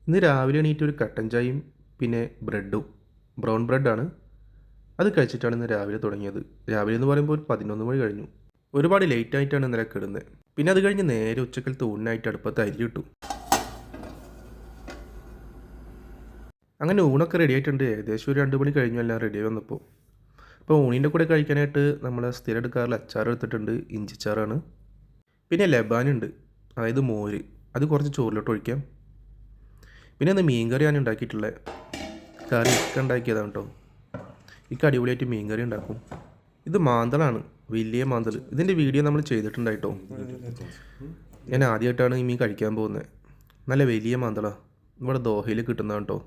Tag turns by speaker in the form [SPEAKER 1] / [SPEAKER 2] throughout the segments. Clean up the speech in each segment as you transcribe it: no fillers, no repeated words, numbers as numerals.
[SPEAKER 1] ഇന്ന് രാവിലെ എണീറ്റ് ഒരു കട്ടൻ ചായയും പിന്നെ ബ്രെഡും ബ്രൗൺ ബ്രെഡാണ്. അത് കഴിച്ചിട്ടാണ് ഇന്ന് രാവിലെ തുടങ്ങിയത്. രാവിലെ എന്ന് പറയുമ്പോൾ ഒരു 11 മണി കഴിഞ്ഞു. ഒരുപാട് ലേറ്റ് ആയിട്ടാണ് ഇന്നലെ കിടന്നത്. പിന്നെ അത് കഴിഞ്ഞ് നേരെ ഉച്ചക്കലത്തെ ഊണിനായിട്ട് അടുപ്പത്ത് അരി ഇട്ടു. അങ്ങനെ ഊണൊക്കെ റെഡി ആയിട്ടുണ്ട്. ഏകദേശം ഒരു 2 മണി കഴിഞ്ഞു എല്ലാം റെഡി ആയി വന്നപ്പോൾ. ഇപ്പോൾ ഊണിൻ്റെ കൂടെ കഴിക്കാനായിട്ട് നമ്മൾ സ്ഥിരം എടുക്കാറുള്ള അച്ചാർ എടുത്തിട്ടുണ്ട്. ഇഞ്ചിച്ചാറാണ്. പിന്നെ ലബാനുണ്ട്, അതായത് മോര്. അത് കുറച്ച് ചോറിലോട്ട് ഒഴിക്കാം. പിന്നെ ഒന്ന് മീൻ കറിയാണ് ഉണ്ടാക്കിയിട്ടുള്ളത്. കറി ഇക്ക ഉണ്ടാക്കിയതാണ് കേട്ടോ. ഇക്ക അടിപൊളിയായിട്ട് മീൻ കറി ഉണ്ടാക്കും. ഇത് മാന്തളാണ്, വലിയ മാന്തൾ. ഇതിൻ്റെ വീഡിയോ നമ്മൾ ചെയ്തിട്ടുണ്ടായിട്ടോ. ഞാൻ ആദ്യമായിട്ടാണ് ഈ മീൻ കഴിക്കാൻ പോകുന്നത്. നല്ല വലിയ മാന്തളാണ്, ഇവിടെ ദോഹയിൽ കിട്ടുന്നതാണ് കേട്ടോ.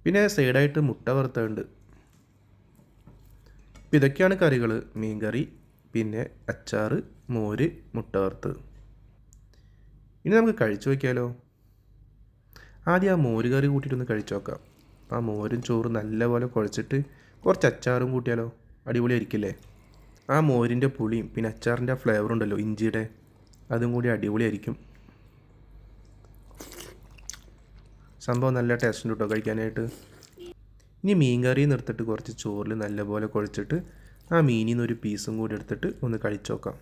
[SPEAKER 1] പിന്നെ സൈഡായിട്ട് മുട്ട വറുത്തുണ്ട്. ഇതൊക്കെയാണ് കറികൾ. മീൻ കറി, പിന്നെ അച്ചാർ, മോര്, മുട്ട വറുത്ത്. ഇനി നമുക്ക് കഴിച്ചു വയ്ക്കാമല്ലോ. ആദ്യം ആ മോര് കറി കൂട്ടിയിട്ടൊന്ന് കഴിച്ചു നോക്കാം. ആ മോരും ചോറും നല്ലപോലെ കുഴച്ചിട്ട് കുറച്ച് അച്ചാറും കൂട്ടിയാലോ, അടിപൊളിയായിരിക്കില്ലേ? ആ മോരിൻ്റെ പുളിയും പിന്നെ അച്ചാറിൻ്റെ ആ ഫ്ലേവർ ഉണ്ടല്ലോ, ഇഞ്ചിയുടെ, അതും കൂടി അടിപൊളിയായിരിക്കും. സംഭവം നല്ല ടേസ്റ്റ് ഉണ്ട് കേട്ടോ കഴിക്കാനായിട്ട്. ഇനി മീൻ കറി നിർത്തിട്ട് കുറച്ച് ചോറിൽ നല്ലപോലെ കുഴച്ചിട്ട് ആ മീനിൽ നിന്ന് ഒരു പീസും കൂടി എടുത്തിട്ട് ഒന്ന് കഴിച്ചു നോക്കാം.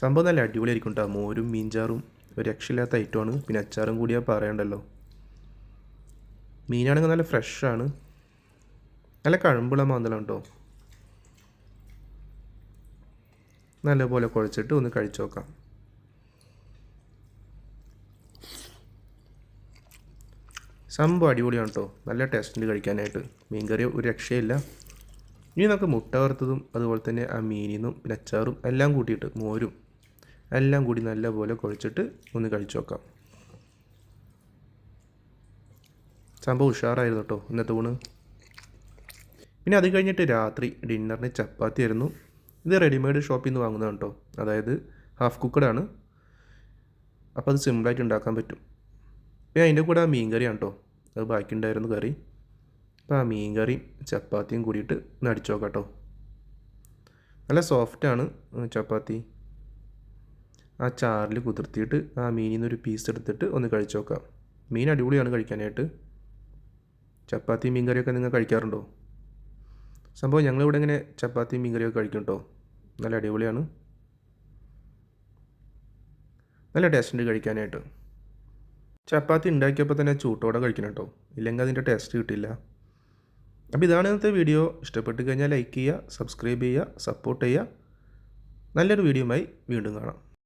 [SPEAKER 1] സംഭവം നല്ല അടിപൊളിയായിരിക്കും കേട്ടോ. മോരും മീൻചാറും ഒരു രക്ഷയില്ലാത്ത ഐറ്റമാണ്. പിന്നെ അച്ചാറും കൂടിയാൽ പറയണ്ടല്ലോ. മീനാണെങ്കിൽ നല്ല ഫ്രഷാണ്, നല്ല കഴമ്പുള്ള മാന്തളം കേട്ടോ. നല്ലപോലെ കുഴച്ചിട്ട് ഒന്ന് കഴിച്ചു നോക്കാം. സംഭവം അടിപൊളിയാണ് കേട്ടോ. നല്ല ടേസ്റ്റിൽ കഴിക്കാനായിട്ട്. മീൻ കറി ഒരു രക്ഷയില്ല. ഇനി നമുക്ക് മുട്ട വറുത്തതും അതുപോലെ തന്നെ ആ മീനിൽ നിന്നും പിന്നെ അച്ചാറും എല്ലാം കൂട്ടിയിട്ട് മോരും എല്ലാം കൂടി നല്ലപോലെ കുഴച്ചിട്ട് ഒന്ന് കഴിച്ചു നോക്കാം. സംഭവം ഉഷാറായിരുന്നു കേട്ടോ ഇന്നത്തെ ഊണ്. പിന്നെ അത് കഴിഞ്ഞിട്ട് രാത്രി ഡിന്നറിന് ചപ്പാത്തി ആയിരുന്നു. ഇത് റെഡിമെയ്ഡ് ഷോപ്പിൽ നിന്ന് വാങ്ങുന്നതാണ് കേട്ടോ. അതായത് ഹാഫ് കുക്കഡാണ്. അപ്പോൾ അത് സിമ്പിളായിട്ട് ഉണ്ടാക്കാൻ പറ്റും. പിന്നെ അതിൻ്റെ കൂടെ ആ മീൻ കറിയാണ് കേട്ടോ. അത് ബാക്കിയുണ്ടായിരുന്നു കറി. അപ്പോൾ ആ മീൻ കറിയും ചപ്പാത്തിയും കൂടിയിട്ട് ഒന്ന് അടിച്ചു നോക്കാം കേട്ടോ. നല്ല സോഫ്റ്റാണ് ചപ്പാത്തി. ആ ചാറിൽ കുതിർത്തിയിട്ട് ആ മീനിൽ നിന്നൊരു പീസ് എടുത്തിട്ട് ഒന്ന് കഴിച്ചു നോക്കാം. മീൻ അടിപൊളിയാണ് കഴിക്കാനായിട്ട്. ചപ്പാത്തി മീൻ കറിയൊക്കെ നിങ്ങൾ കഴിക്കാറുണ്ടോ? സംഭവം ഞങ്ങളിവിടെ ഇങ്ങനെ ചപ്പാത്തി മീൻ കറിയൊക്കെ കഴിക്കും കേട്ടോ. നല്ല അടിപൊളിയാണ്, നല്ല ടേസ്റ്റ് ഉണ്ട് കഴിക്കാനായിട്ട്. ചപ്പാത്തി ഉണ്ടാക്കിയപ്പോൾ തന്നെ ചൂട്ടോടെ കഴിക്കണം കേട്ടോ, ഇല്ലെങ്കിൽ അതിൻ്റെ ടേസ്റ്റ് കിട്ടില്ല. അപ്പോൾ ഇതാണ് ഇന്നത്തെ വീഡിയോ. ഇഷ്ടപ്പെട്ട് കഴിഞ്ഞാൽ ലൈക്ക് ചെയ്യുക, സബ്സ്ക്രൈബ് ചെയ്യുക, സപ്പോർട്ട് ചെയ്യുക. നല്ലൊരു വീഡിയോയുമായി വീണ്ടും കാണാം.